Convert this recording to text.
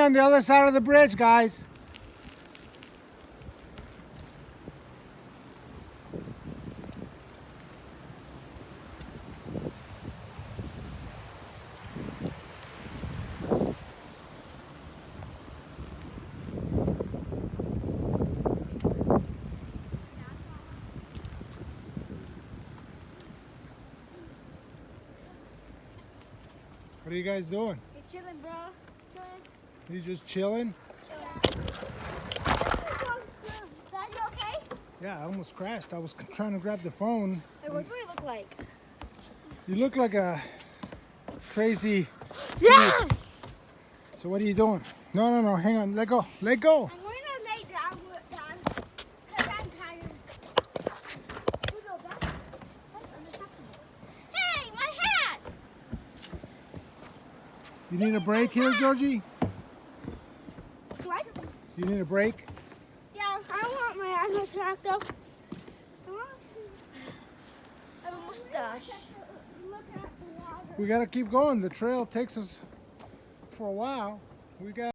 on the other side of the bridge, guys. What are you guys doing? Hey, chilling, bro. Chilling. You just chilling? Dad, you okay? Yeah, I almost crashed. I was trying to grab the phone. Hey, what do we look like? You look like a crazy. Yeah! So what are you doing? No, hang on. Let go. Let go. I'm going to lay down, Dad, because I'm tired. Hey, my hat! You need a break here, Georgie? What? You need a break? Yeah, I don't want my hat attacked up. I have a mustache. Look at the water. We gotta keep going. The trail takes us for a while. We got